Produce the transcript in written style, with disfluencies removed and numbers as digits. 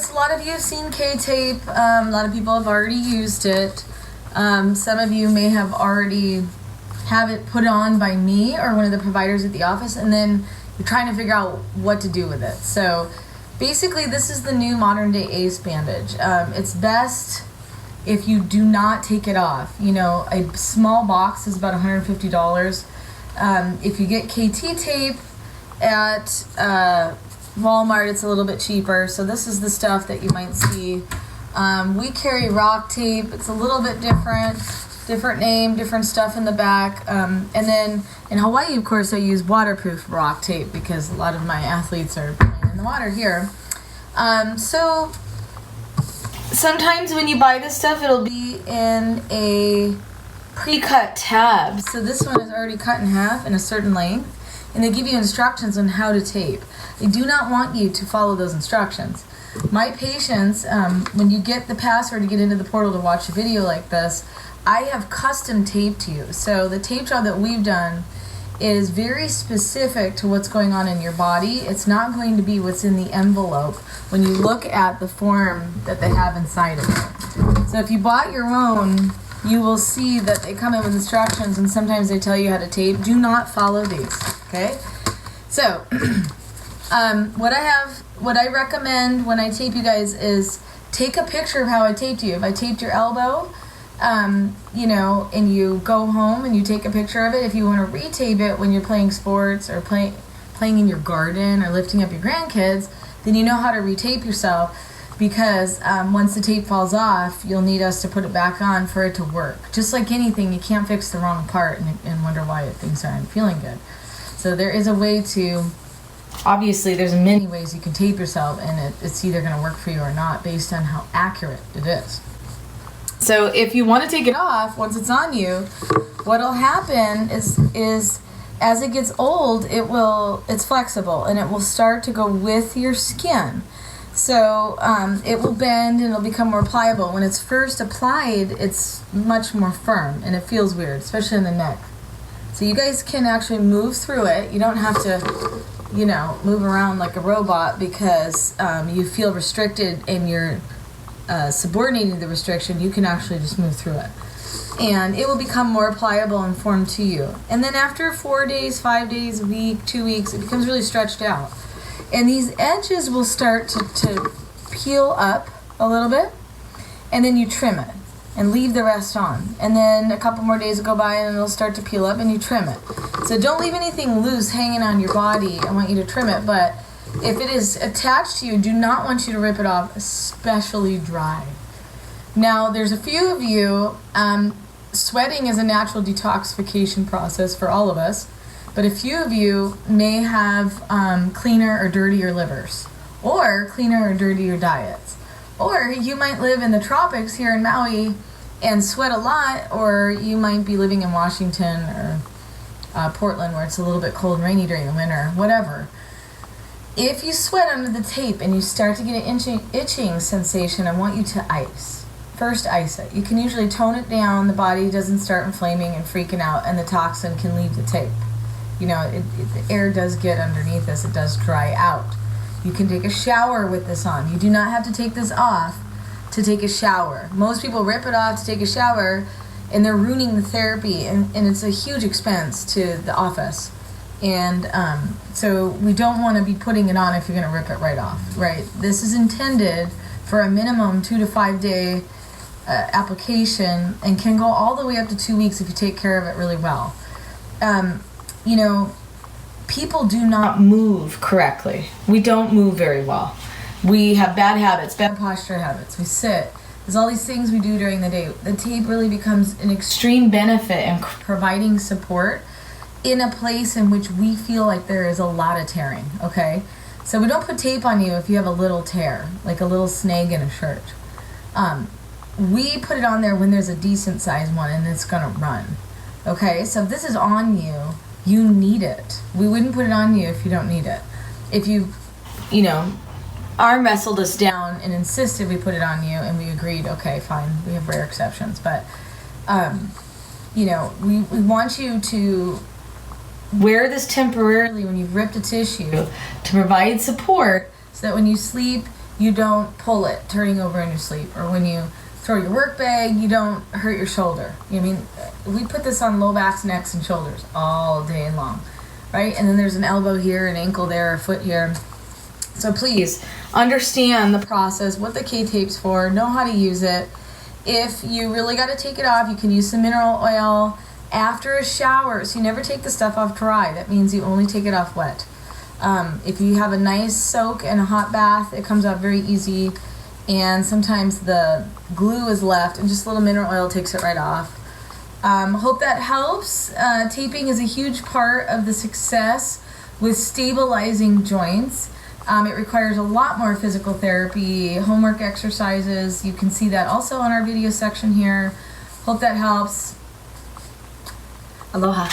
a lot of you have seen K-tape. A lot of people have already used it. Some of you may have already have it put on by me or one of the providers at the office, and then you're trying to figure out what to do with it. So basically, this is the new modern day ACE bandage. It's best if you do not take it off. You know, a small box is about $150. If you get KT tape at Walmart, it's a little bit cheaper. So this is the stuff that you might see. We carry rock tape. It's a little bit different name, different stuff in the back. And then in Hawaii, of course, I use waterproof rock tape because a lot of my athletes are playing in the water here. So sometimes when you buy this stuff, it'll be in a pre-cut tab. So this one is already cut in half in a certain length, and they give you instructions on how to tape. They do not want you to follow those instructions. My patients, when you get the password to get into the portal to watch a video like this, I have custom taped you. So the tape job that we've done is very specific to what's going on in your body. It's not going to be what's in the envelope when you look at the form that they have inside of it. So if you bought your own, you will see that they come in with instructions, and sometimes they tell you how to tape. Do not follow these, okay? So what I recommend when I tape you guys is take a picture of how I taped you. If I taped your elbow, you know, and you go home and you take a picture of it. If you want to retape it when you're playing sports or playing in your garden or lifting up your grandkids, then you know how to retape yourself, because once the tape falls off, you'll need us to put it back on for it to work. Just like anything, you can't fix the wrong part and wonder why things aren't feeling good. So there is a way to, obviously there's many ways you can tape yourself, and it's either going to work for you or not based on how accurate it is. So if you want to take it off, once it's on you, what'll happen is as it gets old, it's flexible and it will start to go with your skin. So it will bend and it'll become more pliable. When it's first applied, it's much more firm and it feels weird, especially in the neck. So you guys can actually move through it. You don't have to, you know, move around like a robot because you feel restricted and you're subordinating the restriction. You can actually just move through it. And it will become more pliable and formed to you. And then after 4 days, 5 days, a week, 2 weeks, it becomes really stretched out. And these edges will start to peel up a little bit, and then you trim it and leave the rest on. And then a couple more days will go by and it'll start to peel up and you trim it. So don't leave anything loose hanging on your body. I want you to trim it, but if it is attached to you, do not want you to rip it off, especially dry. Now, there's a few of you, sweating is a natural detoxification process for all of us, but a few of you may have cleaner or dirtier livers, or cleaner or dirtier diets. Or you might live in the tropics here in Maui and sweat a lot, or you might be living in Washington or Portland where it's a little bit cold and rainy during the winter, whatever. If you sweat under the tape and you start to get an itching sensation, I want you to ice. First, ice it. You can usually tone it down, the body doesn't start inflaming and freaking out, and the toxin can leave the tape. You know, the air does get underneath this, it does dry out. You can take a shower with this on. You do not have to take this off to take a shower. Most people rip it off to take a shower, and they're ruining the therapy, and it's a huge expense to the office. And so we don't want to be putting it on if you're going to rip it right off, right? This is intended for a minimum 2 to 5 day application, and can go all the way up to 2 weeks if you take care of it really well. You know, people do not move correctly. We don't move very well. We have bad habits, bad posture habits. We sit. There's all these things we do during the day. The tape really becomes an extreme benefit in providing support in a place in which we feel like there is a lot of tearing, okay? So we don't put tape on you if you have a little tear, like a little snag in a shirt. We put it on there when there's a decent sized one and it's gonna run, okay? So if this is on you, you need it. We wouldn't put it on you if you don't need it. If you know, arm wrestled us down and insisted we put it on you and we agreed, okay, fine, we have rare exceptions, but you know, we want you to wear this temporarily when you've ripped a tissue to provide support so that when you sleep you don't pull it turning over in your sleep, or when you throw your work bag, you don't hurt your shoulder. I mean, we put this on low backs, necks, and shoulders all day long, right? And then there's an elbow here, an ankle there, a foot here. So please understand the process, what the K-tape's for, know how to use it. If you really got to take it off, you can use some mineral oil after a shower. So you never take the stuff off dry. That means you only take it off wet. If you have a nice soak and a hot bath, it comes out very easy. And sometimes the glue is left, and just a little mineral oil takes it right off. Hope that helps. Taping is a huge part of the success with stabilizing joints. It requires a lot more physical therapy, homework exercises. You can see that also on our video section here. Hope that helps. Aloha.